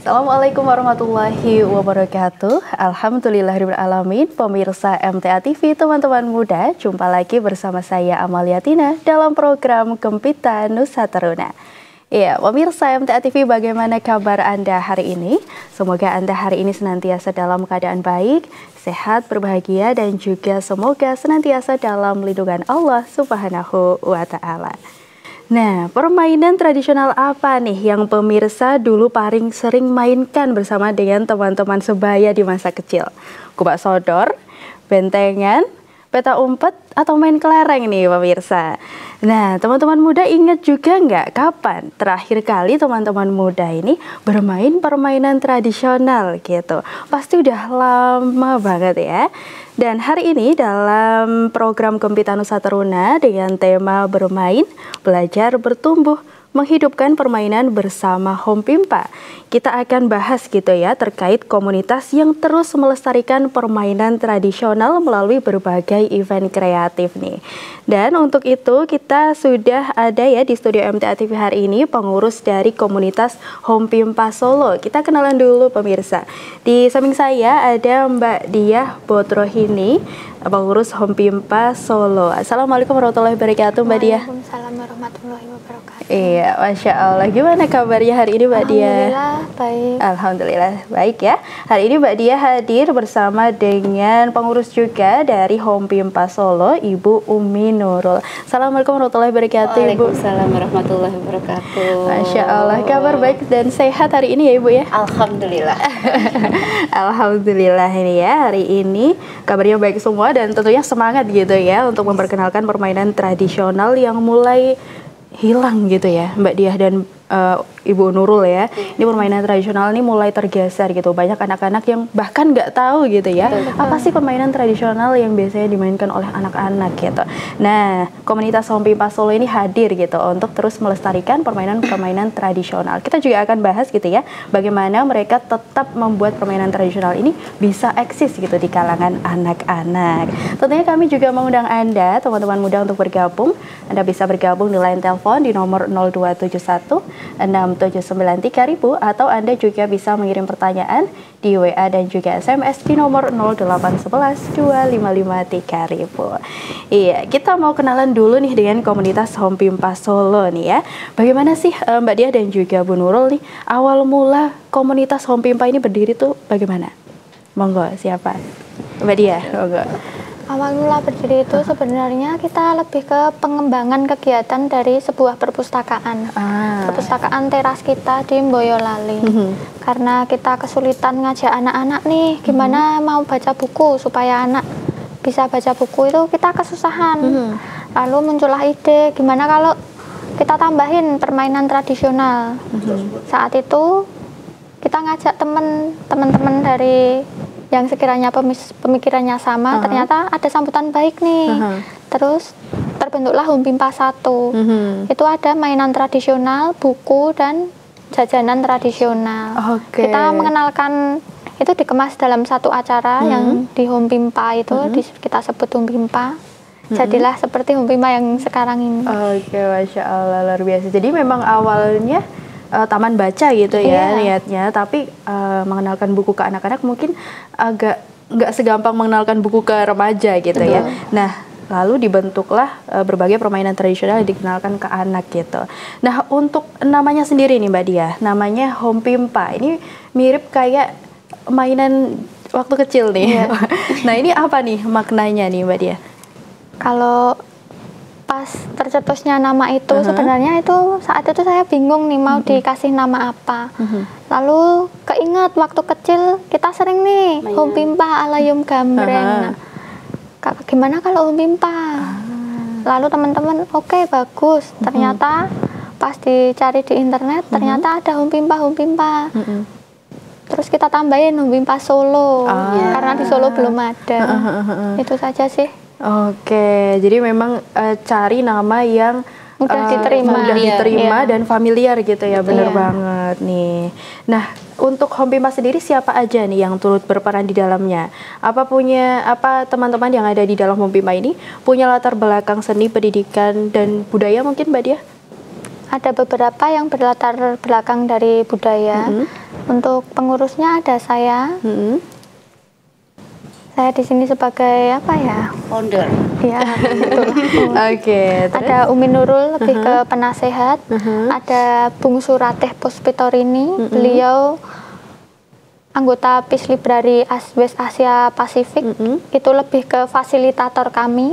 Assalamualaikum warahmatullahi wabarakatuh. Alhamdulillahirabbil alamin. Pemirsa MTA TV, teman-teman muda, jumpa lagi bersama saya Amalia Tina dalam program Gempita Nusateruna. Ya, pemirsa MTA TV, bagaimana kabar Anda hari ini? Semoga Anda hari ini senantiasa dalam keadaan baik, sehat, berbahagia, dan juga semoga senantiasa dalam lindungan Allah Subhanahu wa Ta'ala. Nah, permainan tradisional apa nih yang pemirsa dulu paling sering mainkan bersama dengan teman-teman sebaya di masa kecil? Kubak sodor, bentengan, peta umpet, atau main kelereng nih pemirsa. Nah, teman-teman muda ingat juga nggak kapan terakhir kali teman-teman muda ini bermain permainan tradisional gitu? Pasti udah lama banget ya. Dan hari ini dalam program Gempita Nusateruna dengan tema bermain, belajar, bertumbuh, menghidupkan permainan bersama Home Pimpa. Kita akan bahas gitu ya terkait komunitas yang terus melestarikan permainan tradisional melalui berbagai event kreatif nih. Dan untuk itu kita sudah ada ya di studio MTA TV hari ini pengurus dari komunitas Home Pimpa Solo. Kita kenalan dulu pemirsa. Di samping saya ada Mbak Diah Bodrohini, pengurus Home Pimpa Solo. Assalamualaikum warahmatullahi wabarakatuh Mbak Diah. Waalaikumsalam warahmatullahi wabarakatuh. Iya, Masya Allah. Gimana kabarnya hari ini Mbak Diah? Alhamdulillah baik. Alhamdulillah baik ya. Hari ini Mbak Diah hadir bersama dengan pengurus juga dari Home Pimpa Solo, Ibu Umi Nurul. Assalamualaikum warahmatullahi wabarakatuh Ibu. Waalaikumsalam warahmatullahi wabarakatuh. Masya Allah, kabar baik dan sehat hari ini ya Ibu ya? Alhamdulillah. Alhamdulillah ini ya, hari ini kabarnya baik semua dan tentunya semangat gitu ya untuk memperkenalkan permainan tradisional yang mulai hilang gitu ya Mbak Diah dan Ibu Nurul ya. Ini permainan tradisional ini mulai tergeser gitu. Banyak anak-anak yang bahkan nggak tahu gitu ya. Apa sih permainan tradisional yang biasanya dimainkan oleh anak-anak gitu. Nah, komunitas Home Pimpa Solo ini hadir gitu untuk terus melestarikan permainan-permainan tradisional. Kita juga akan bahas gitu ya, bagaimana mereka tetap membuat permainan tradisional ini bisa eksis gitu di kalangan anak-anak. Tentunya kami juga mengundang Anda, teman-teman muda, untuk bergabung. Anda bisa bergabung di line telepon di nomor 0271 679 3000 atau Anda juga bisa mengirim pertanyaan di WA dan juga SMS di nomor 0811 255 3000. Iya, kita mau kenalan dulu nih dengan komunitas Home Pimpa Solo nih ya. Bagaimana sih Mbak Diah dan juga Bu Nurul nih awal mula komunitas Home Pimpa ini berdiri tuh bagaimana? Monggo, siapa? Mbak Diah, monggo. Awal mula berdiri itu sebenarnya kita lebih ke pengembangan kegiatan dari sebuah perpustakaan. Perpustakaan teras kita di Boyolali. Karena kita kesulitan ngajak anak-anak nih, gimana mau baca buku supaya anak bisa baca buku itu kita kesusahan. Lalu muncullah ide, gimana kalau kita tambahin permainan tradisional. Saat itu kita ngajak teman-teman dari yang sekiranya pemikirannya sama, ternyata ada sambutan baik nih. Terus terbentuklah Home Pimpa 1. Itu ada mainan tradisional, buku, dan jajanan tradisional. Kita mengenalkan itu dikemas dalam satu acara yang di Home Pimpa itu, kita sebut Home Pimpa. Jadilah seperti Home Pimpa yang sekarang ini. Masya Allah, luar biasa. Jadi memang awalnya taman baca gitu ya niatnya, tapi mengenalkan buku ke anak-anak mungkin agak nggak segampang mengenalkan buku ke remaja gitu ya. Nah, lalu dibentuklah berbagai permainan tradisional yang dikenalkan ke anak gitu. Nah, untuk namanya sendiri nih Mbak Diah, namanya Home Pimpa, ini mirip kayak mainan waktu kecil nih. Nah, ini apa nih maknanya nih Mbak Diah? Kalau pas tercetusnya nama itu sebenarnya itu saat itu saya bingung nih mau dikasih nama apa. Lalu keinget waktu kecil kita sering nih Home Pimpa alayum gambreng. Gimana kalau Home Pimpa? Lalu teman-teman oke, bagus. Ternyata pas dicari di internet ternyata ada Home Pimpa. Terus kita tambahin Home Pimpa Solo karena di Solo belum ada. Itu saja sih. Oke, jadi memang cari nama yang mudah diterima, dan familiar gitu ya, bener banget nih. Nah, untuk Home Pimpa sendiri siapa aja nih yang turut berperan di dalamnya? Apa teman-teman yang ada di dalam Home Pimpa ini punya latar belakang seni, pendidikan, dan budaya mungkin Mbak Diah? Ada beberapa yang berlatar belakang dari budaya. Untuk pengurusnya ada saya. Saya di sini sebagai apa ya? Founder. Ya, betul. Oke. Ada Umi Nurul lebih ke penasehat. Ada Bung Surateh Puspitorini, beliau anggota Peace Library West Asia Pasifik. Itu lebih ke fasilitator kami.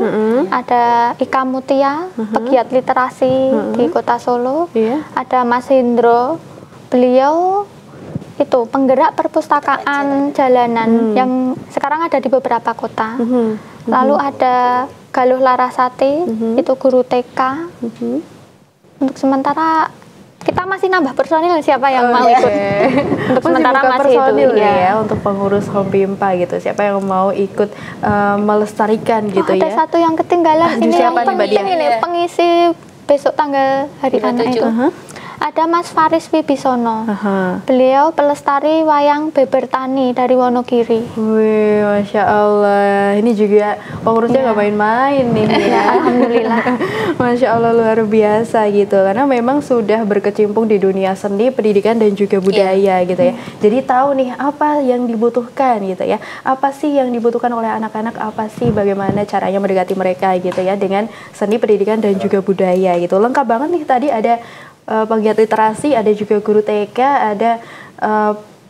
Ada Ika Mutia, pegiat literasi di Kota Solo. Ada Mas Hendro, beliau itu penggerak perpustakaan jalanan yang sekarang ada di beberapa kota. Lalu ada Galuh Larasati, itu guru TK. Untuk sementara kita masih nambah personil, siapa yang mau ikut. Untuk sementara masih personil itu ya untuk pengurus Hompimpa gitu. Siapa yang mau ikut melestarikan gitu ada ya. Ada satu yang ketinggalan, ini siapa yang nih, Mbak Dia? ini pengisi besok tanggal hari anak itu. Ada Mas Faris Wibisono. Beliau pelestari wayang Beber Tani dari Wonogiri. Wih, Masya Allah. Ini juga pengurusnya nggak main-main nih. Ya, alhamdulillah. Masya Allah, luar biasa gitu. Karena memang sudah berkecimpung di dunia seni, pendidikan, dan juga budaya gitu ya. Jadi tahu nih apa yang dibutuhkan gitu ya. Apa sih yang dibutuhkan oleh anak-anak, apa sih bagaimana caranya mendekati mereka gitu ya. Dengan seni, pendidikan, dan juga budaya gitu. Lengkap banget nih, tadi ada pegiat literasi, ada juga guru TK, ada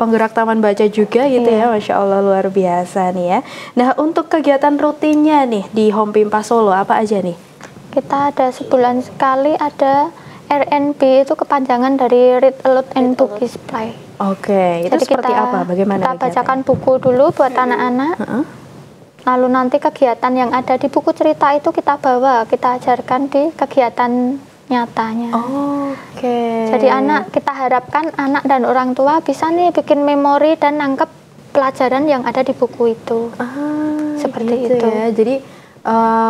penggerak taman baca juga gitu ya. Masya Allah, luar biasa nih ya. Nah, untuk kegiatan rutinnya nih di Hompimpa Solo apa aja nih? Kita ada sebulan sekali ada RNB, itu kepanjangan dari Read Aloud and Book Display. Oke, itu jadi seperti apa? Bagaimana kita bacakan buku dulu buat anak-anak. Lalu nanti kegiatan yang ada di buku cerita itu kita bawa, kita ajarkan di kegiatan nyatanya. Oke. Jadi kita harapkan anak dan orang tua bisa nih bikin memori dan nangkep pelajaran yang ada di buku itu. Seperti gitu itu. Ya. Jadi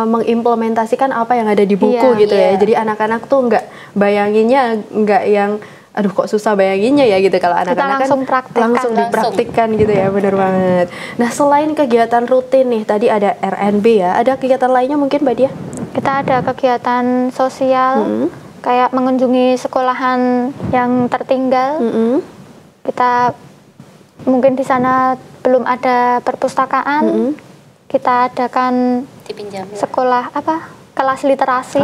mengimplementasikan apa yang ada di buku gitu ya. Jadi anak-anak tuh nggak bayanginnya nggak yang aduh kok susah bayanginnya ya gitu. Kalau anak-anak kan langsung dipraktikkan gitu ya. Bener banget. Nah, selain kegiatan rutin nih, tadi ada RNB ya, ada kegiatan lainnya mungkin Mbak Dia? Kita ada kegiatan sosial, kayak mengunjungi sekolahan yang tertinggal. Kita mungkin di sana belum ada perpustakaan, kita adakan sekolah kelas literasi.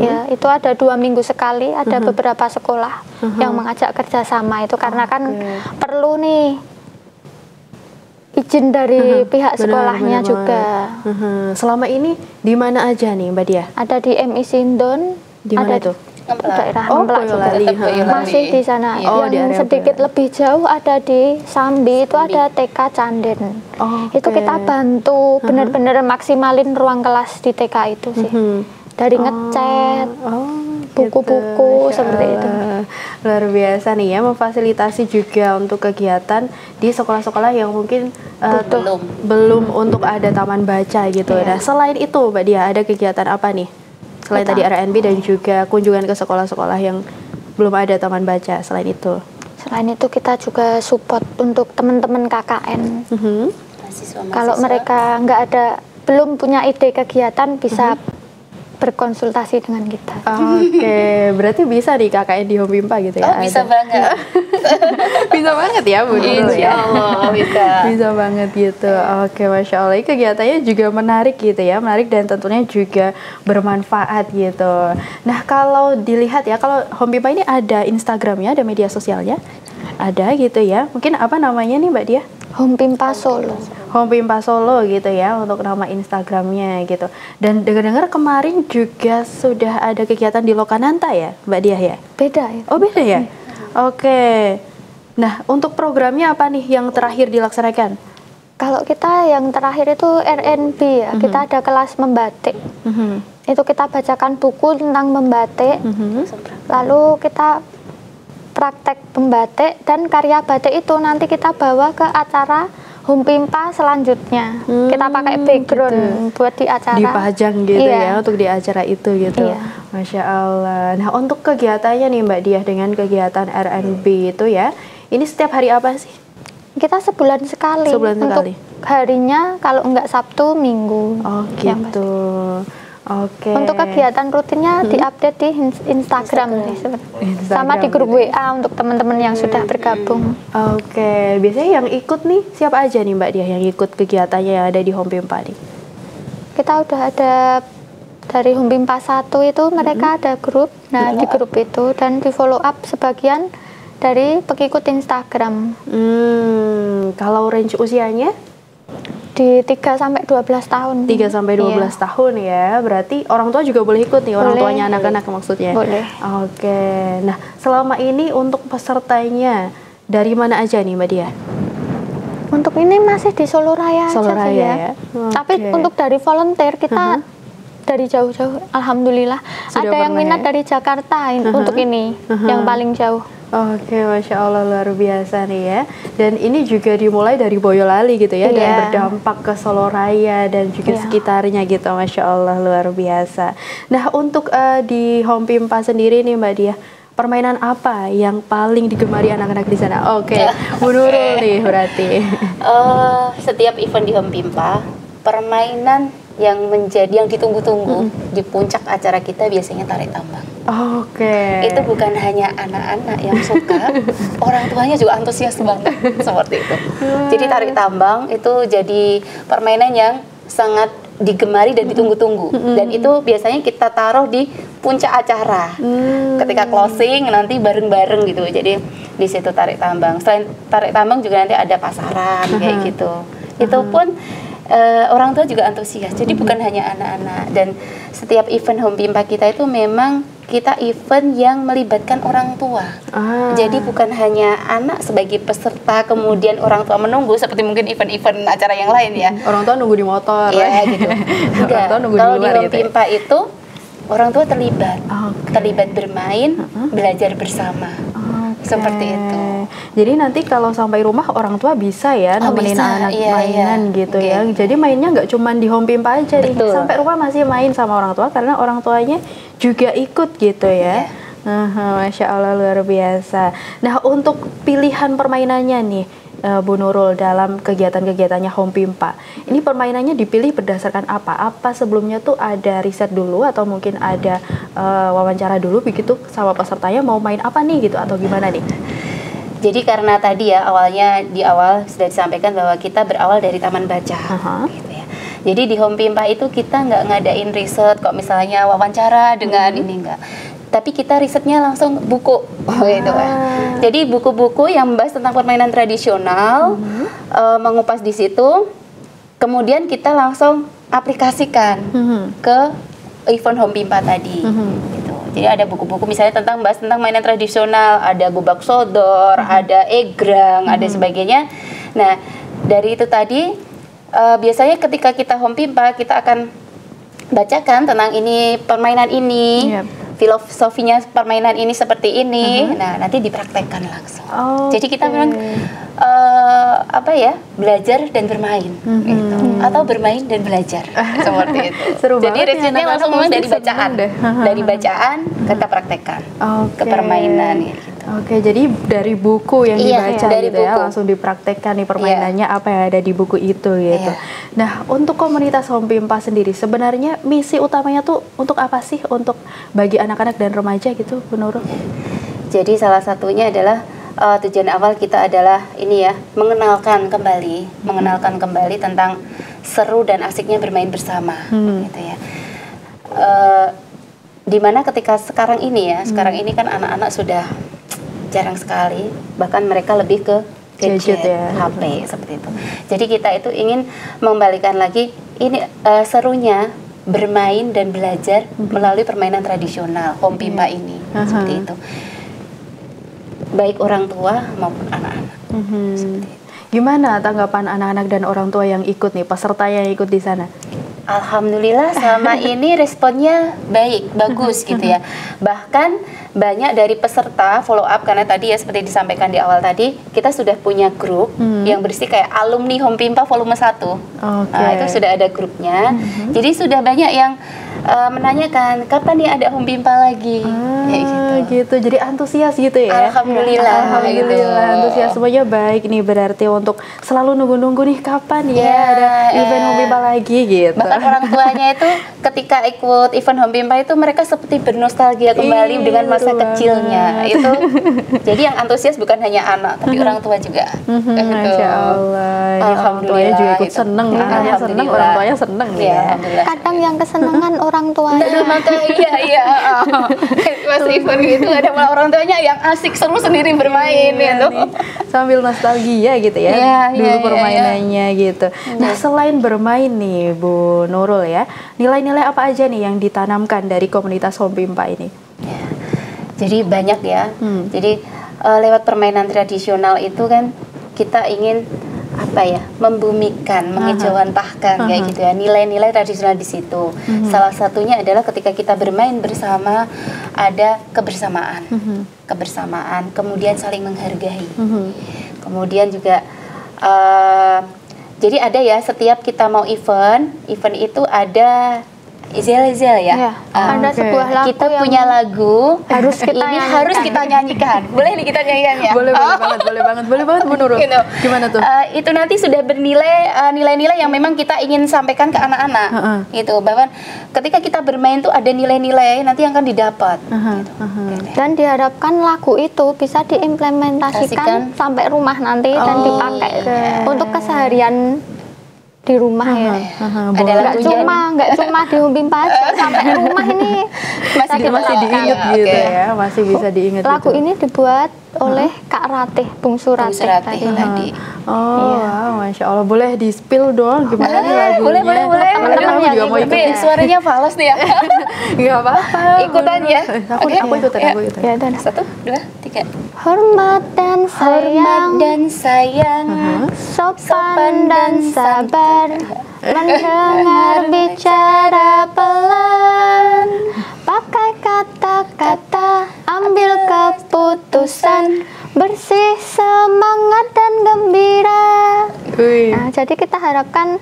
Ya, itu ada 2 minggu sekali, ada beberapa sekolah yang mengajak kerjasama itu karena kan perlu nih izin dari pihak sekolahnya juga. Selama ini di mana aja nih Mbak Dia? Ada di MI Sindon. Di mana itu? Daerah Ngemplak juga. Masih di sana. Yang sedikit lebih jauh ada di Sambi, itu ada TK Canden. Itu kita bantu benar-benar maksimalin ruang kelas di TK itu sih. Dari ngecat, buku-buku gitu. Seperti itu. Luar biasa nih ya, memfasilitasi juga untuk kegiatan di sekolah-sekolah yang mungkin belum untuk ada taman baca gitu. Nah, selain itu Mbak Dia, ada kegiatan apa nih? Selain tadi RNB dan juga kunjungan ke sekolah-sekolah yang belum ada taman baca, selain itu? Selain itu kita juga support untuk teman-teman KKN. Kalau mereka belum punya ide kegiatan, bisa berkonsultasi dengan kita. Oke, berarti bisa di KKN di Hompimpa gitu ya? Bisa banget. Bisa banget ya Bu Nurul ya? Insya Allah bisa. Bisa banget gitu. Oke, Masya Allah. Kegiatannya juga menarik gitu ya, menarik dan tentunya juga bermanfaat gitu. Nah, kalau dilihat ya, kalau Hompimpa ini ada Instagramnya, ada media sosialnya? Ada gitu ya. Mungkin apa namanya nih Mbak Dia? Hompimpa Solo. Hompimpa Solo gitu ya untuk nama Instagramnya gitu. Dan dengar-dengar kemarin juga sudah ada kegiatan di Lokananta ya Mbak Dia ya? Beda ya. Oh beda ya? Oke. Nah, untuk programnya apa nih yang terakhir dilaksanakan? Kalau kita yang terakhir itu RNB ya, kita ada kelas membatik. Itu kita bacakan buku tentang membatik. Lalu kita praktek membatik dan karya batik itu nanti kita bawa ke acara Hompimpa selanjutnya. Kita pakai background buat di acara. Dipajang gitu ya untuk di acara itu gitu. Masya Allah. Nah, untuk kegiatannya nih Mbak Dia dengan kegiatan RNB itu ya, ini setiap hari apa sih? Kita sebulan sekali. Sebulan sekali. Untuk harinya kalau enggak Sabtu, Minggu. Oh gitu. Oke. Untuk kegiatan rutinnya diupdate di Instagram sih sebenarnya. Sama di grup WA untuk teman-teman yang sudah bergabung. Oke, biasanya yang ikut nih siapa aja nih Mbak Dia yang ikut kegiatannya yang ada di Home Pimpa nih? Kita udah ada dari Home Pimpa 1 itu mereka ada grup. Nah, di grup itu dan di follow up sebagian dari pengikut Instagram. Kalau range usianya? Di 3 sampai 12 tahun. 3 sampai 12 tahun ya. Berarti orang tua juga boleh ikut nih, orang tuanya anak-anak maksudnya. Boleh. Oke. Nah, selama ini untuk pesertanya dari mana aja nih Mbak Dia? Untuk ini masih di Solo Raya Solo aja Raya sih ya. ya. Tapi untuk dari volunteer kita dari jauh-jauh, alhamdulillah. Sudah ada yang pernah minat ya? dari Jakarta untuk ini, yang paling jauh. Oke, Masya Allah luar biasa nih ya. Dan ini juga dimulai dari Boyolali gitu ya, dan berdampak ke Solo Raya dan juga sekitarnya gitu, Masya Allah luar biasa. Nah, untuk di Home Pimpa sendiri nih Mbak Dia, permainan apa yang paling digemari anak-anak di sana? Oke, Bu Nurul nih berarti. Setiap event di Home Pimpa, permainan yang ditunggu-tunggu di puncak acara kita biasanya tarik tambang. Oke. Itu bukan hanya anak-anak yang suka, orang tuanya juga antusias banget seperti itu. Jadi tarik tambang itu jadi permainan yang sangat digemari dan ditunggu-tunggu. Dan itu biasanya kita taruh di puncak acara. Ketika closing nanti bareng-bareng gitu. Jadi di situ tarik tambang. Selain tarik tambang juga nanti ada pasaran kayak gitu. Itu pun orang tua juga antusias. Jadi bukan hanya anak-anak. Dan setiap event Home Pimpa kita itu memang kita event yang melibatkan orang tua. Jadi bukan hanya anak sebagai peserta, kemudian orang tua menunggu seperti mungkin event-event acara yang lain ya. Orang tua nunggu di motor. Iya gitu. Enggak. Kalau di Home Pimpa itu orang tua terlibat, terlibat bermain, belajar bersama. Seperti itu. Jadi nanti kalau sampai rumah orang tua bisa ya nemenin anak mainan gitu ya. Jadi mainnya nggak cuma di Home Pimpa aja nih. Sampai rumah masih main sama orang tua karena orang tuanya juga ikut gitu ya. Masya Allah luar biasa. Nah, untuk pilihan permainannya nih Bu Nurul dalam kegiatan-kegiatannya Home Pimpa, ini permainannya dipilih berdasarkan apa? Apa sebelumnya tuh ada riset dulu atau mungkin ada wawancara dulu begitu sama pesertanya mau main apa nih gitu atau gimana nih? Jadi karena tadi ya awalnya di awal sudah disampaikan bahwa kita berawal dari taman baca, gitu ya. Jadi di Home Pimpa itu kita nggak ngadain riset kok misalnya wawancara dengan ini enggak. Tapi kita risetnya langsung buku, gitu kan. Jadi buku-buku yang membahas tentang permainan tradisional, mengupas di situ, kemudian kita langsung aplikasikan ke event Home Pimpa tadi. Gitu. Jadi ada buku-buku misalnya bahas tentang mainan tradisional, ada gubak sodor, ada egrang, ada sebagainya. Nah, dari itu tadi, biasanya ketika kita Home Pimpa, kita akan bacakan tentang ini, permainan ini, filosofinya permainan ini seperti ini. Nah, nanti dipraktekkan langsung. Jadi kita memang belajar dan bermain gitu. Atau bermain dan belajar seperti itu. Seru jadi banget risetnya ya, langsung memang dari bacaan. Dari bacaan kita praktekkan ke permainan gitu. Oke, jadi dari buku yang dibaca dari gitu ya, buku. langsung dipraktekkan nih permainannya apa yang ada di buku itu gitu. Nah, untuk komunitas Home Pimpa sendiri, sebenarnya misi utamanya tuh untuk apa sih? Untuk bagi anak-anak dan remaja gitu, Bu Nurul? Jadi salah satunya adalah tujuan awal kita adalah ini ya, mengenalkan kembali tentang seru dan asiknya bermain bersama, gitu ya. Dimana ketika sekarang ini kan anak-anak sudah jarang sekali, bahkan mereka lebih ke gadget ya. HP seperti itu. Jadi kita itu ingin membalikan lagi ini serunya bermain dan belajar melalui permainan tradisional Home Pimpa ini, seperti itu. Baik orang tua maupun anak-anak. Seperti itu. Gimana tanggapan anak-anak dan orang tua yang ikut nih, peserta yang ikut di sana? Alhamdulillah selama ini responnya bagus gitu ya. Bahkan banyak dari peserta follow up, karena tadi ya seperti disampaikan di awal tadi, kita sudah punya grup yang berisi kayak alumni Home Pimpa volume 1. Nah, itu sudah ada grupnya. Jadi sudah banyak yang menanyakan kapan nih ada Home Pimpa lagi. Gitu. Jadi antusias gitu ya. Alhamdulillah. Antusias semuanya baik nih, berarti untuk selalu nunggu-nunggu nih kapan ya ada event Home Pimpa lagi gitu. Bahkan orang tuanya itu ketika ikut event Home Pimpa itu mereka seperti bernostalgia kembali dengan masa kecilnya. Itu jadi yang antusias bukan hanya anak tapi orang tua juga. Masya Allah. Orang tuanya juga ikut seneng, anaknya seneng, orang tuanya seneng ya. Kadang yang kesenangan orang tuanya. Iya. Pas event gitu ada malah orang tuanya yang asik seru sendiri bermain gitu. Sambil nostalgia gitu ya. Dulu permainannya gitu. Nah, selain bermain nih Bu Nurul ya, nilai-nilai apa aja nih yang ditanamkan dari komunitas Home Pimpa ini? Jadi banyak ya. Jadi lewat permainan tradisional itu kan kita ingin membumikan, mengejawantahkan kayak gitu ya, nilai-nilai tradisional di situ. Salah satunya adalah ketika kita bermain bersama ada kebersamaan, kemudian saling menghargai, kemudian juga jadi ada ya, setiap kita mau event itu ada Izel ya. Ada sebuah lagu kita punya lagu harus kita nyanyikan. Boleh nih kita nyanyikan ya? Boleh banget Bu Nurul. Gitu. Gimana tuh? Itu nanti sudah bernilai nilai-nilai yang memang kita ingin sampaikan ke anak-anak. Gitu. Bahkan ketika kita bermain tuh ada nilai-nilai nanti yang akan didapat. Dan diharapkan lagu itu bisa diimplementasikan sampai rumah nanti dan dipakai untuk keseharian di rumah ya. Nggak cuma di Home Pimpa aja, sampai rumah ini masih diingat gitu ya, masih bisa diingat. Lagu ini dibuat oleh Kak Ratih, Bungsu Ratih tadi. Masya Allah, boleh di spill dong gimana nih lagunya? Boleh. Aku juga mau ikut. Suaranya falas nih ya. Nggak apa-apa. Ikutan ya. Aku ikutan. Ya, 1, 2, 3. Hormat dan sayang, sopan dan sabar, mendengar bicara pelan, pakai kata-kata, ambil keputusan, bersih, semangat dan gembira. Nah, jadi kita harapkan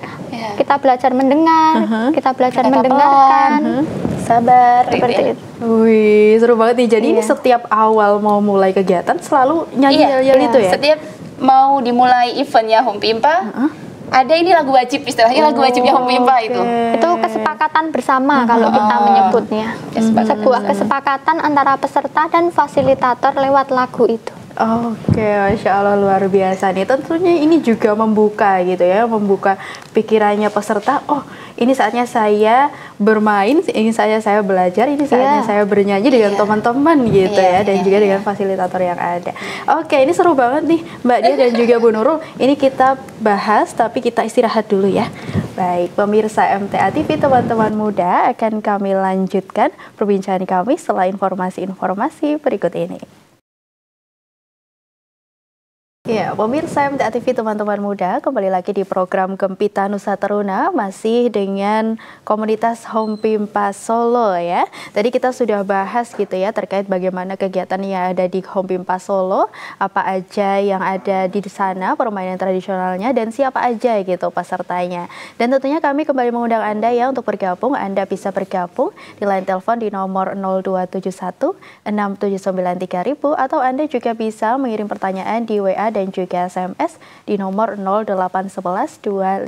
kita belajar mendengar, kita belajar mendengarkan, sabar, seperti itu. Wih, seru banget nih. Jadi ini setiap awal mau mulai kegiatan selalu nyanyi yel-yel itu ya? Setiap mau dimulai eventnya Home Pimpa, ada ini lagu wajib, istilahnya lagu wajibnya Home Pimpa itu. Itu kesepakatan bersama kalau kita menyebutnya. Sebuah kesepakatan antara peserta dan fasilitator lewat lagu itu. Oke, Masya Allah, luar biasa nih. Tentunya ini juga membuka gitu ya, membuka pikirannya peserta. Oh, ini saatnya saya bermain, ini saatnya saya belajar, ini saatnya saya bernyanyi dengan teman-teman gitu ya, dan juga dengan fasilitator yang ada. Oke, ini seru banget nih Mbak Dia dan juga Bu Nurul. Ini kita bahas, tapi kita istirahat dulu ya. Baik, pemirsa MTA TV, teman-teman muda, akan kami lanjutkan perbincangan kami setelah informasi-informasi berikut ini. Ya, pemirsa MTA TV, teman-teman muda, kembali lagi di program Gempita Nusa Teruna, masih dengan komunitas Home Pimpa Solo ya. Tadi kita sudah bahas gitu ya terkait bagaimana kegiatan yang ada di Home Pimpa Solo, apa aja yang ada di sana, permainan tradisionalnya, dan siapa aja gitu pesertanya. Dan tentunya kami kembali mengundang Anda ya untuk bergabung. Anda bisa bergabung di line telepon di nomor 0271 679 3000, atau Anda juga bisa mengirim pertanyaan di WA dan juga SMS di nomor 0811 255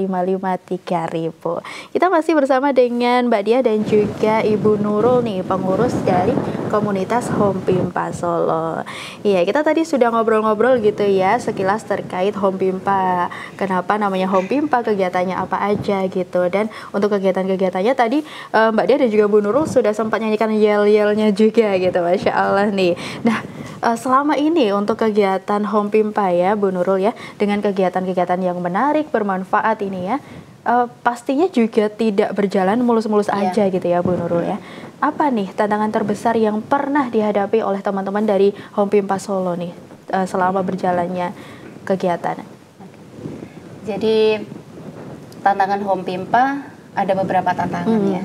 3000. Kita masih bersama dengan Mbak Dia dan juga Ibu Nurul nih, pengurus dari komunitas Home Pimpa Solo. Iya, kita tadi sudah ngobrol-ngobrol gitu ya sekilas terkait Home Pimpa. Kenapa namanya Home Pimpa, kegiatannya apa aja gitu. Dan untuk kegiatan-kegiatannya tadi Mbak Dia dan juga Bu Nurul sudah sempat nyanyikan yel-yelnya juga gitu, Masya Allah nih. Nah, selama ini untuk kegiatan Home Pimpa ya Bu Nurul ya, dengan kegiatan-kegiatan yang menarik, bermanfaat ini ya, pastinya juga tidak berjalan mulus-mulus aja gitu ya Bu Nurul ya. Apa nih tantangan terbesar yang pernah dihadapi oleh teman-teman dari Home Pimpa Solo nih selama berjalannya kegiatan? Jadi tantangan Home Pimpa ada beberapa tantangan ya,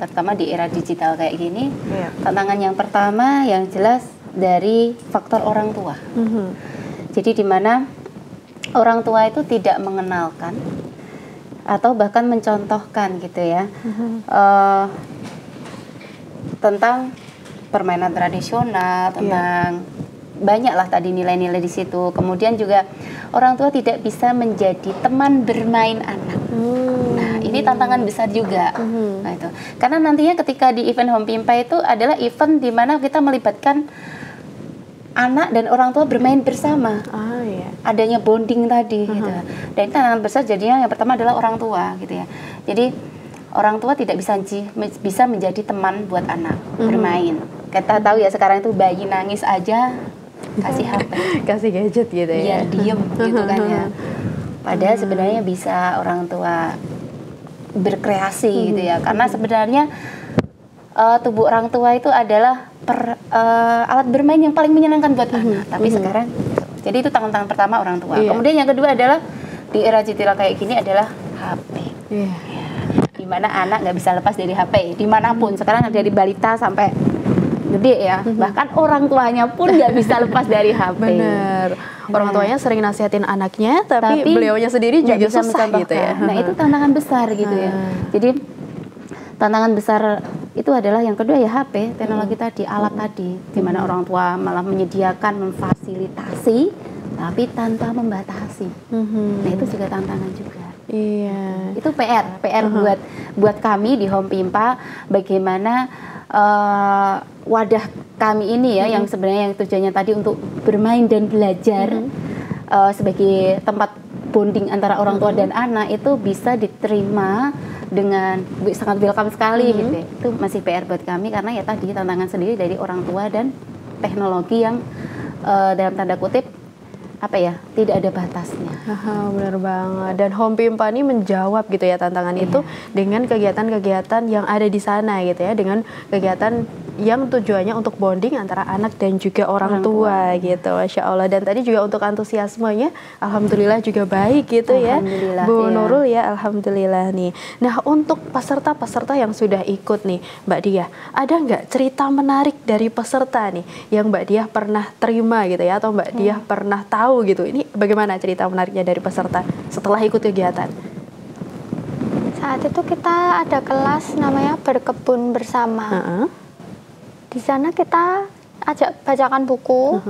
terutama di era digital kayak gini. Tantangan yang pertama yang jelas dari faktor orang tua. Jadi di mana orang tua itu tidak mengenalkan atau bahkan mencontohkan gitu ya, tentang permainan tradisional, tentang banyak lah tadi nilai-nilai di situ. Kemudian juga orang tua tidak bisa menjadi teman bermain anak. Nah, ini tantangan besar juga. Nah, itu. Karena nantinya ketika di event Home Pimpa itu adalah event di mana kita melibatkan anak dan orang tua bermain bersama. Adanya bonding tadi gitu. Dan itu tantangan besar jadinya yang pertama adalah orang tua gitu ya. Jadi orang tua tidak bisa menjadi teman buat anak bermain. Kita tahu ya sekarang itu bayi nangis aja kasih HP, kasih gadget gitu ya. Biar diem gitu kan ya. Padahal sebenarnya bisa orang tua berkreasi gitu ya. Karena sebenarnya tubuh orang tua itu adalah alat bermain yang paling menyenangkan buat anak. Tapi sekarang, jadi itu tantangan pertama orang tua. Kemudian yang kedua adalah di era digital kayak gini adalah HP. Ya, dimana anak nggak bisa lepas dari HP dimanapun. Sekarang dari balita sampai gede ya, bahkan orang tuanya pun nggak bisa lepas dari HP. Bener. Orang tuanya sering nasihatin anaknya, tapi beliaunya sendiri juga susah gitu ya. Nah, itu tantangan besar gitu ya. Jadi tantangan besar itu adalah yang kedua ya HP, teknologi tadi, alat tadi, di mana orang tua malah menyediakan, memfasilitasi, tapi tanpa membatasi. Nah, itu juga tantangan juga. Iya. Itu PR buat kami di Home Pimpa, bagaimana wadah kami ini ya, yang sebenarnya yang tujuannya tadi untuk bermain dan belajar sebagai tempat bonding antara orang tua dan anak itu bisa diterima dengan sangat welcome sekali gitu ya. Itu masih PR buat kami karena ya tadi tantangan sendiri dari orang tua dan teknologi yang dalam tanda kutip tidak ada batasnya. Benar banget. Dan Home Pimpa ini menjawab gitu ya tantangan itu dengan kegiatan-kegiatan yang ada di sana gitu ya, dengan kegiatan yang tujuannya untuk bonding antara anak dan juga orang tua gitu. Masya Allah. Dan tadi juga untuk antusiasmenya alhamdulillah juga baik gitu ya Bu Nurul ya, alhamdulillah nih. Nah, untuk peserta-peserta yang sudah ikut nih Mbak Diah, ada nggak cerita menarik dari peserta nih yang Mbak Diah pernah terima gitu ya, atau Mbak Diah pernah tahu gitu? Ini bagaimana cerita menariknya dari peserta setelah ikut kegiatan? Saat itu kita ada kelas namanya berkebun bersama. Di sana kita ajak bacakan buku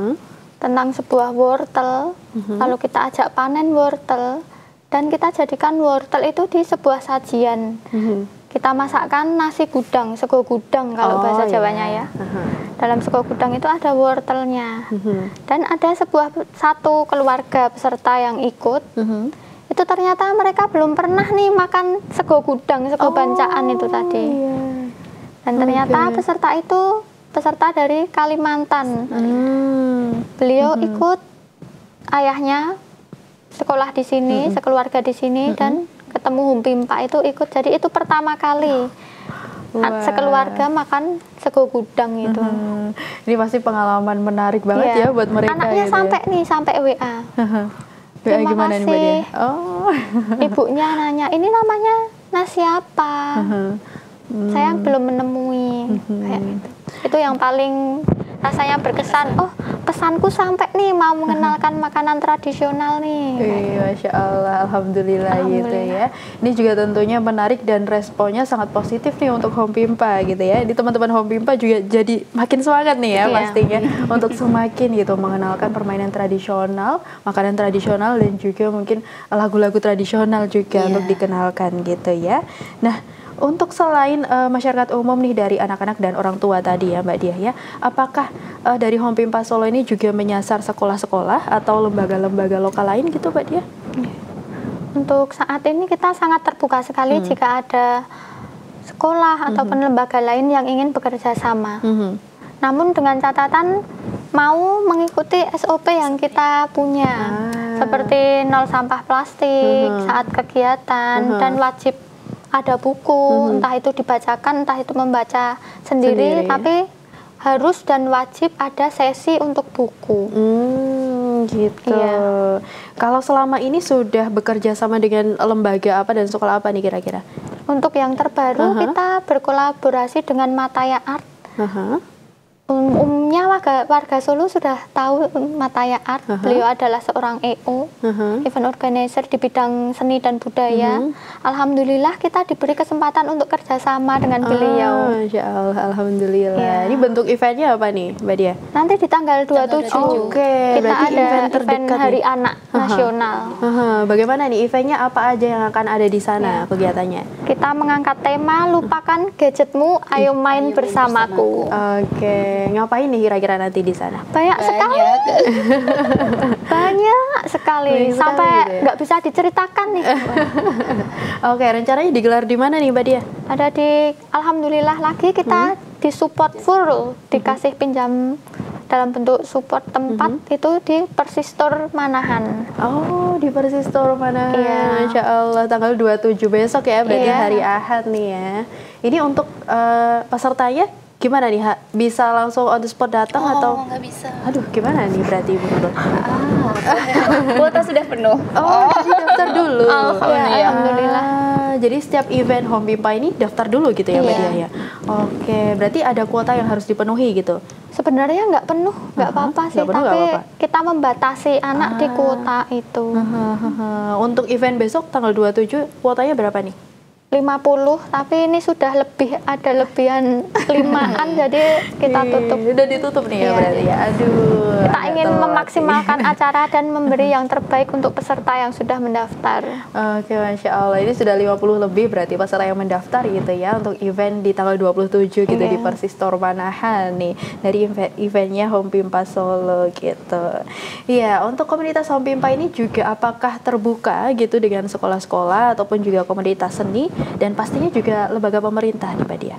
tentang sebuah wortel, lalu kita ajak panen wortel, dan kita jadikan wortel itu di sebuah sajian. Kita masakkan nasi gudang, sego gudang kalau bahasa Jawanya ya. Dalam sego gudang itu ada wortelnya. Dan ada satu keluarga peserta yang ikut, itu ternyata mereka belum pernah nih makan sego gudang, sego bancaan itu tadi. Dan ternyata peserta itu peserta dari Kalimantan. Beliau ikut ayahnya sekolah di sini, sekeluarga di sini, dan ketemu Home Pimpa itu ikut. Jadi itu pertama kali sekeluarga makan sego gudang itu. Ini pasti pengalaman menarik banget ya buat mereka. Anaknya gitu sampai ya. Sampai WA. Terima gimana kasih. Nih, Ibunya nanya, ini namanya nasi apa? Saya belum menemui. Kayak gitu. Itu yang paling rasanya berkesan. Oh, pesanku sampai nih, mau mengenalkan makanan tradisional nih. Masya Allah, alhamdulillah gitu ya. Ini juga tentunya menarik dan responnya sangat positif nih untuk Home Pimpa gitu ya. Di teman-teman Home Pimpa juga jadi makin semangat nih ya pastinya untuk semakin gitu mengenalkan permainan tradisional, makanan tradisional, dan juga mungkin lagu-lagu tradisional juga untuk dikenalkan gitu ya. Nah, untuk selain masyarakat umum nih dari anak-anak dan orang tua tadi ya Mbak Diah ya, apakah dari Home Pimpa Solo ini juga menyasar sekolah-sekolah atau lembaga-lembaga lokal lain gitu Mbak Diah? Untuk saat ini kita sangat terbuka sekali jika ada sekolah ataupun lembaga lain yang ingin bekerja sama. Namun dengan catatan mau mengikuti SOP yang kita punya, seperti nol sampah plastik saat kegiatan, dan wajib ada buku, entah itu dibacakan, entah itu membaca sendiri. Tapi harus dan wajib ada sesi untuk buku. Gitu. Kalau selama ini sudah bekerja sama dengan lembaga apa dan sekolah apa nih kira-kira? Untuk yang terbaru kita berkolaborasi dengan Mataya Art. Umumnya warga Solo sudah tahu Mataya Art. Beliau adalah seorang EO, event organizer di bidang seni dan budaya. Alhamdulillah kita diberi kesempatan untuk kerjasama dengan beliau. Masya Allah, alhamdulillah. Ya. Ini bentuk eventnya apa nih, Mbak Dia? Nanti di tanggal 27 Oke, kita berarti ada event terdekat Hari nih. Anak Nasional. Bagaimana nih eventnya, apa aja yang akan ada di sana kegiatannya? Kita mengangkat tema lupakan gadgetmu, ayo main bersamaku. Oke, ngapain nih kira-kira nanti di sana? Banyak sekali, banyak sekali, Banyak sampai sekali gitu ya? nggak bisa diceritakan nih. Oke, rencananya digelar di mana nih, Mbak Dia? Ada di, alhamdulillah lagi kita disupport full, dikasih pinjam dalam bentuk support tempat itu di Persistor Manahan. Oh, di Persistor mana? Iya. Masya Allah, tanggal 27 besok ya, berarti Iya. hari Ahad nih ya. Ini untuk pesertanya gimana nih, Bisa langsung on the spot datang atau? Nggak bisa. Aduh, gimana nih berarti Bu Nurul? Kuota sudah penuh. Oh, jadi daftar dulu. Alhamdulillah. Jadi setiap event Home Pimpa ini daftar dulu gitu ya, Mbak Iya. Dia ya? Oke, berarti ada kuota yang harus dipenuhi gitu? Sebenarnya nggak penuh, nggak apa-apa sih, nggak penuh, nggak tapi apa-apa. kita membatasi anak di kuota itu. Untuk event besok tanggal 27, kuotanya berapa nih? 50, tapi ini sudah ada lebihan 5-an, jadi kita tutup. Udah ditutup nih ya Iya. berarti ya. Aduh. Kita agak ingin telat memaksimalkan acara dan memberi yang terbaik untuk peserta yang sudah mendaftar. Oke, Masya Allah. Ini sudah 50 lebih berarti peserta yang mendaftar gitu ya untuk event di tanggal 27 gitu di Iya. Persistor Manahan nih. Dari eventnya Home Pimpa Solo gitu. Iya, untuk komunitas Home Pimpa ini juga apakah terbuka gitu dengan sekolah-sekolah ataupun juga komunitas seni dan pastinya juga lembaga pemerintah nih, Mbak Dia?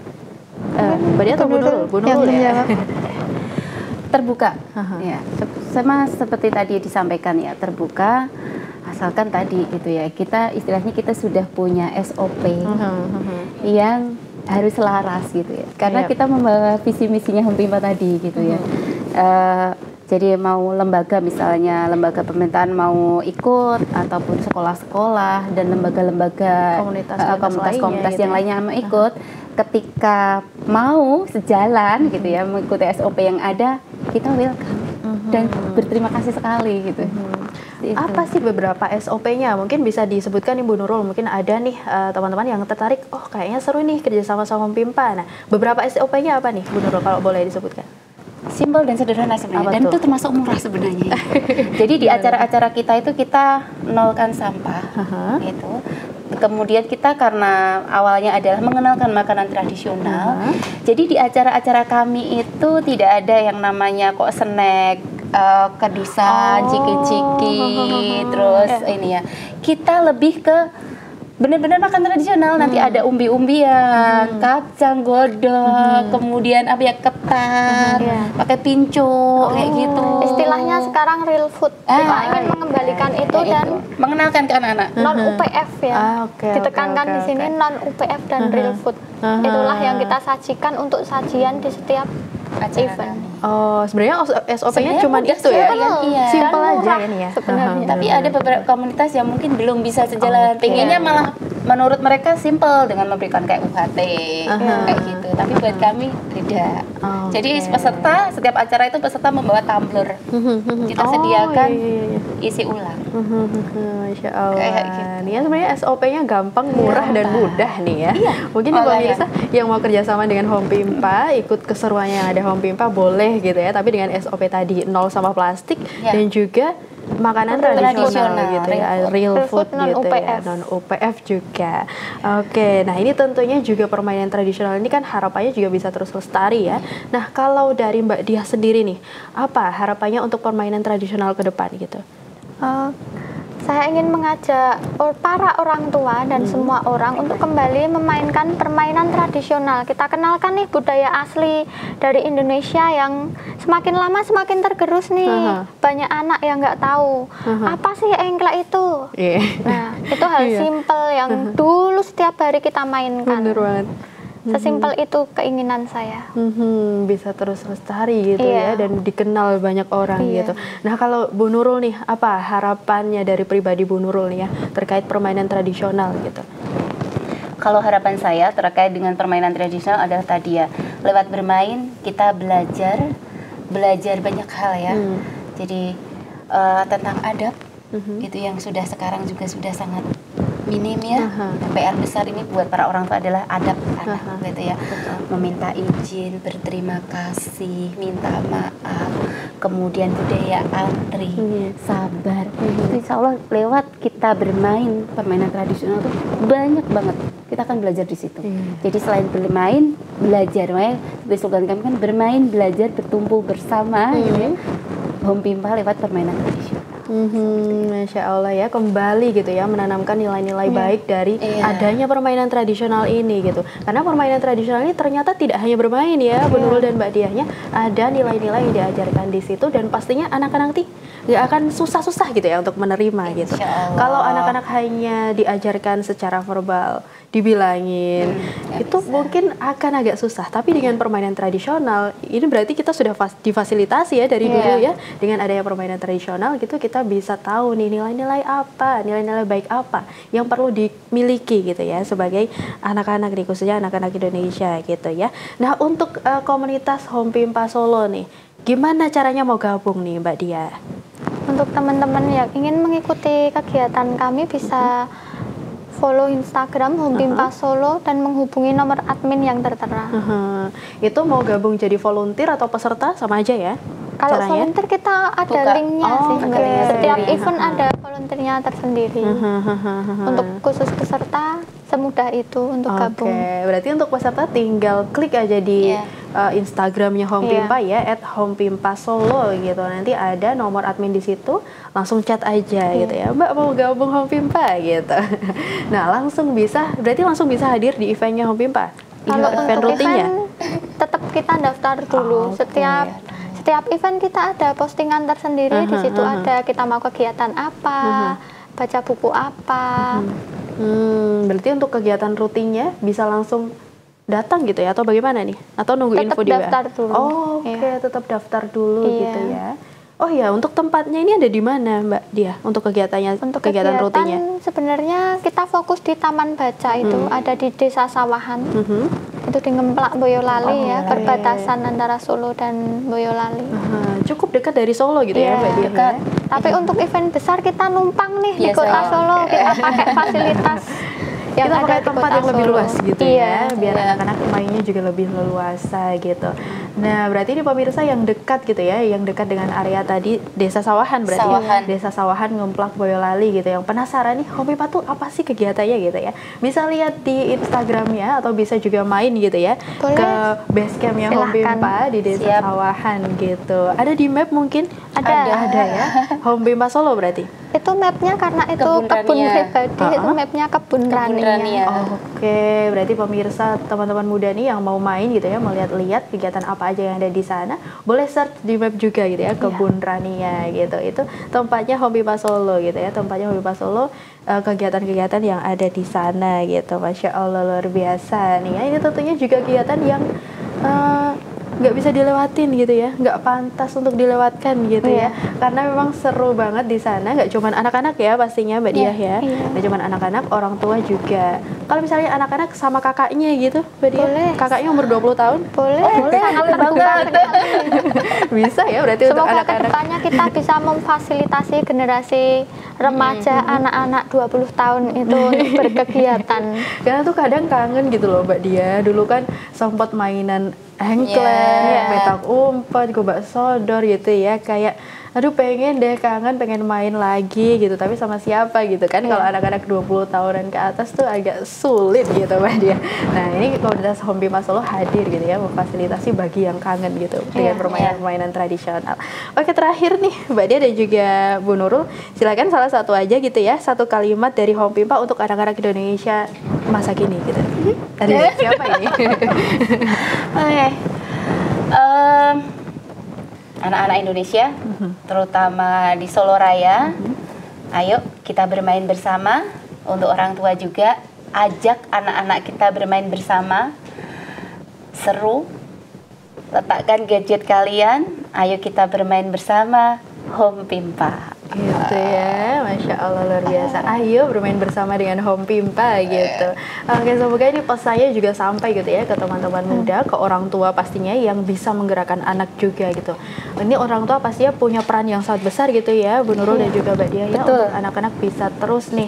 Mbak Dia atau Bu Nurul? Bu Nurul ya? Terbuka. Ya, sama seperti tadi disampaikan ya, terbuka. Asalkan tadi gitu ya, kita istilahnya kita sudah punya SOP yang harus selaras gitu ya. Karena Iya. kita membawa visi misinya Home Pimpa tadi gitu ya. Jadi mau lembaga misalnya lembaga pemerintahan mau ikut ataupun sekolah-sekolah dan lembaga-lembaga komunitas-komunitas gitu yang ya. lainnya mau ikut, ketika mau sejalan gitu ya mengikuti SOP yang ada, kita welcome dan berterima kasih sekali gitu. Itu. Apa sih beberapa SOP-nya? Mungkin bisa disebutkan nih Bu Nurul, mungkin ada nih teman-teman yang tertarik, oh kayaknya seru nih kerja sama Home Pimpa. Nah, beberapa SOP-nya apa nih Bu Nurul kalau boleh disebutkan? Simpel dan sederhana sebenarnya, Apa dan tuh? itu termasuk murah sebenarnya. Jadi di acara-acara kita itu kita nolkan sampah, gitu. Kemudian kita karena awalnya adalah mengenalkan makanan tradisional, jadi di acara-acara kami itu tidak ada yang namanya kok snack, kedusan, ciki-ciki, terus ini ya. Kita lebih ke benar-benar makan tradisional. Nanti ada umbi-umbian, kacang godok, kemudian apa ya, ketan, pakai pinco, kayak gitu. Istilahnya sekarang real food. Kita ingin mengembalikan itu Kayak dan gitu. Mengenalkan ke anak-anak. non UPF ya. Oke, Ditekankan oke, di sini oke. non UPF dan real food. Itulah yang kita sajikan untuk sajian di setiap Acara event. Oh, sebenarnya SOP-nya Sebenarnya cuma mudah itu ya? sekali kan? Iya. Simpel Dan aja murah ini ya? sebenarnya. Tapi ada beberapa komunitas yang mungkin belum bisa sejalan. Pengennya malah menurut mereka simple dengan memberikan kayak UHT kayak gitu. Tapi buat kami beda. Jadi peserta setiap acara itu peserta membawa tumbler. Kita sediakan isi ulang. Masya Allah. Kayak gitu. Ini ya sebenarnya SOP-nya gampang, murah dan mudah nih ya. Mungkin nih pemirsa yang mau kerjasama dengan Home Pimpa, ikut keseruannya yang ada Home Pimpa boleh gitu ya. Tapi dengan SOP tadi, nol sampah plastik dan juga makanan tradisional gitu ya, real food gitu ya, non UPF juga. Oke, nah ini tentunya juga permainan tradisional ini kan harapannya juga bisa terus lestari ya. Nah kalau dari Mbak Diah sendiri nih, apa harapannya untuk permainan tradisional ke depan gitu? Saya ingin mengajak para orang tua dan semua orang untuk kembali memainkan permainan tradisional. Kita kenalkan nih budaya asli dari Indonesia yang semakin lama semakin tergerus nih. Banyak anak yang nggak tahu apa sih engklek itu. Nah, itu hal simpel yang dulu setiap hari kita mainkan. Bener banget. Sesimpel itu keinginan saya. Bisa terus lestari gitu ya, dan dikenal banyak orang gitu. Nah kalau Bu Nurul nih, apa harapannya dari pribadi Bu Nurul nih ya terkait permainan tradisional gitu? Kalau harapan saya terkait dengan permainan tradisional adalah tadi ya, lewat bermain kita belajar banyak hal ya. Jadi tentang adab itu yang sekarang juga sudah sangat minim ya. PR besar ini buat para orang tua adalah adab anak gitu ya. Meminta izin, berterima kasih, minta maaf, kemudian budaya antri, sabar. Itu insya Allah lewat kita bermain permainan tradisional itu banyak banget. Kita akan belajar di situ. Jadi selain bermain, belajar. Makanya slogan kami kan bermain, belajar, bertumbuh bersama gitu ya. Home Pimpa lewat permainan tradisional. Masya Allah ya, kembali gitu ya menanamkan nilai-nilai baik dari adanya permainan tradisional ini gitu. Karena permainan tradisional ini ternyata tidak hanya bermain ya, Bu Nurul dan Mbak Diahnya, ada nilai-nilai yang diajarkan di situ dan pastinya anak-anak nanti nggak akan susah-susah gitu ya untuk menerima gitu. Kalau anak-anak hanya diajarkan secara verbal, dibilangin, itu mungkin akan agak susah. Tapi dengan permainan tradisional, ini berarti kita sudah difasilitasi ya dari dulu ya. Dengan adanya permainan tradisional gitu, kita bisa tahu nih nilai-nilai apa, nilai-nilai baik apa yang perlu dimiliki gitu ya sebagai anak-anak nih, khususnya anak-anak Indonesia gitu ya. Nah, untuk komunitas Home Pimpa Solo nih, gimana caranya mau gabung nih Mbak Dia? Untuk teman-teman yang ingin mengikuti kegiatan kami bisa follow Instagram Home Pimpa Solo dan menghubungi nomor admin yang tertera. Itu mau gabung jadi volunteer atau peserta sama aja ya? Kalau volunteer kita ada linknya sih. Setiap event ada volunteernya tersendiri. Untuk khusus peserta semudah itu untuk gabung. Berarti untuk peserta tinggal klik aja di Instagramnya Home Pimpa ya, @homepimpasolo gitu. Nanti ada nomor admin di situ, langsung chat aja gitu ya. Mbak mau gabung Home Pimpa gitu. Nah langsung bisa, berarti langsung bisa hadir di eventnya Home Pimpa. Kalau event rutinnya, tetap kita daftar dulu. Setiap event kita ada postingan tersendiri, di situ ada kita mau kegiatan apa, baca buku apa. Berarti untuk kegiatan rutinnya bisa langsung datang gitu ya, atau bagaimana nih? Atau nunggu tetap info di WA? Daftar dulu. Tetap daftar dulu gitu ya. Oh ya, untuk tempatnya ini ada di mana Mbak Dia? Untuk kegiatannya, untuk kegiatan rutinnya? Sebenarnya kita fokus di Taman Baca itu, ada di Desa Sawahan. Itu di Ngemplak Boyolali ya, perbatasan antara Solo dan Boyolali. Cukup dekat dari Solo gitu ya Mbak Dia? Dekat. Tapi untuk event besar kita numpang nih di kota Solo, kita pakai fasilitas yang kita pakai tempat yang lebih luas gitu ya, biar anak-anak mainnya juga lebih leluasa gitu. Nah, berarti ini pemirsa yang dekat gitu ya, yang dekat dengan area tadi Desa Sawahan berarti ya, Desa Sawahan Ngemplak Boyolali gitu. Yang penasaran nih Home Pimpa tuh apa sih kegiatannya gitu ya, bisa lihat di Instagramnya atau bisa juga main gitu ya. Boleh. Ke base campnya Home Pimpa di Desa Sawahan gitu. Ada di map mungkin? Ada ya. Home Pimpa Solo berarti? Itu mapnya karena itu kebun pribadi, itu mapnya kebun rania. Oke, berarti pemirsa teman-teman muda nih yang mau main gitu ya, mau lihat-lihat kegiatan apa aja yang ada di sana, boleh search di map juga gitu ya, kebun rania gitu. Itu tempatnya Home Pimpa Solo gitu ya, tempatnya Home Pimpa Solo, kegiatan-kegiatan yang ada di sana gitu. Masya Allah luar biasa nih ya. Ini tentunya juga kegiatan yang nggak bisa dilewatin gitu ya, nggak pantas untuk dilewatkan gitu ya, karena memang seru banget di sana. Nggak cuman anak-anak ya pastinya Mbak Diah ya, nggak cuman anak-anak, orang tua juga. Kalau misalnya anak-anak sama kakaknya gitu Mbak Diah, kakaknya umur 20 tahun boleh, sangat terbuka. Bisa ya berarti. Semoga untuk anak-anak kedepannya kita bisa memfasilitasi generasi remaja, anak-anak 20 tahun itu untuk berkegiatan. Karena tuh kadang kangen gitu loh Mbak Diah, dulu kan sempat mainan engklek, petak umpet, gobak sodor gitu ya, kayak aduh pengen deh, kangen, pengen main lagi gitu, tapi sama siapa gitu kan. Kalau anak-anak 20 tahunan ke atas tuh agak sulit gitu Mbak Dia. Nah ini komunitas Home Pimpa Solo hadir gitu ya, memfasilitasi bagi yang kangen gitu dengan permainan-permainan tradisional. Oke, terakhir nih Mbak Dia dan juga Bu Nurul, silakan salah satu aja gitu ya, satu kalimat dari Home Pimpa untuk anak-anak Indonesia masa kini gitu. Dari siapa ini? Anak-anak Indonesia, terutama di Solo Raya, ayo kita bermain bersama. Untuk orang tua juga, ajak anak-anak kita bermain bersama. Seru, letakkan gadget kalian, ayo kita bermain bersama Home Pimpa. Gitu ya, Masya Allah luar biasa. Ayo bermain bersama dengan Home Pimpa gitu. Oke, semoga ini pesannya juga sampai gitu ya ke teman-teman muda, ke orang tua pastinya yang bisa menggerakkan anak juga gitu. Ini orang tua pastinya punya peran yang sangat besar gitu ya, Bu Nurul dan juga Mbak Diah ya, untuk anak-anak bisa terus nih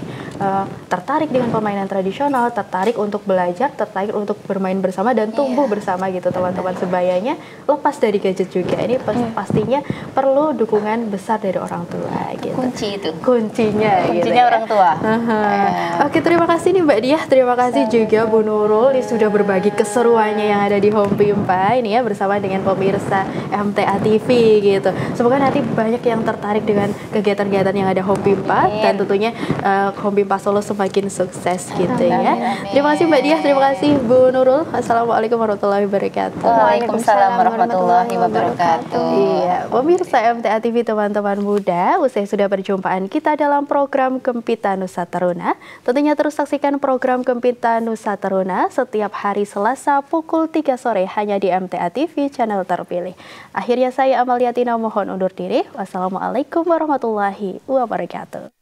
tertarik dengan permainan tradisional, tertarik untuk belajar, tertarik untuk bermain bersama dan tumbuh bersama gitu teman-teman sebayanya, lepas dari gadget juga. Ini pastinya perlu dukungan besar dari orang tua gitu. Kuncinya gitu ya. Orang tua. Oke, terima kasih nih Mbak Diah, terima kasih juga Bu Nurul ini sudah berbagi keseruannya yang ada di Home Pimpa ini ya bersama dengan pemirsa MTA TV gitu. Semoga nanti banyak yang tertarik dengan kegiatan-kegiatan yang ada Home Pimpa dan tentunya Home Pimpa Solo semakin sukses gitu ya. Terima kasih Mbak Diah, terima kasih Bu Nurul. Assalamualaikum warahmatullahi wabarakatuh. Waalaikumsalam warahmatullahi wabarakatuh. Iya, pemirsa MTA TV teman-teman muda, usai sudah perjumpaan kita dalam program Gempita Nusa Taruna. Tentunya terus saksikan program Gempita Nusa Taruna setiap hari Selasa pukul 3 sore hanya di MTA TV channel terpilih. Akhirnya saya Amalia Tina mohon undur diri. Wassalamualaikum warahmatullahi wabarakatuh.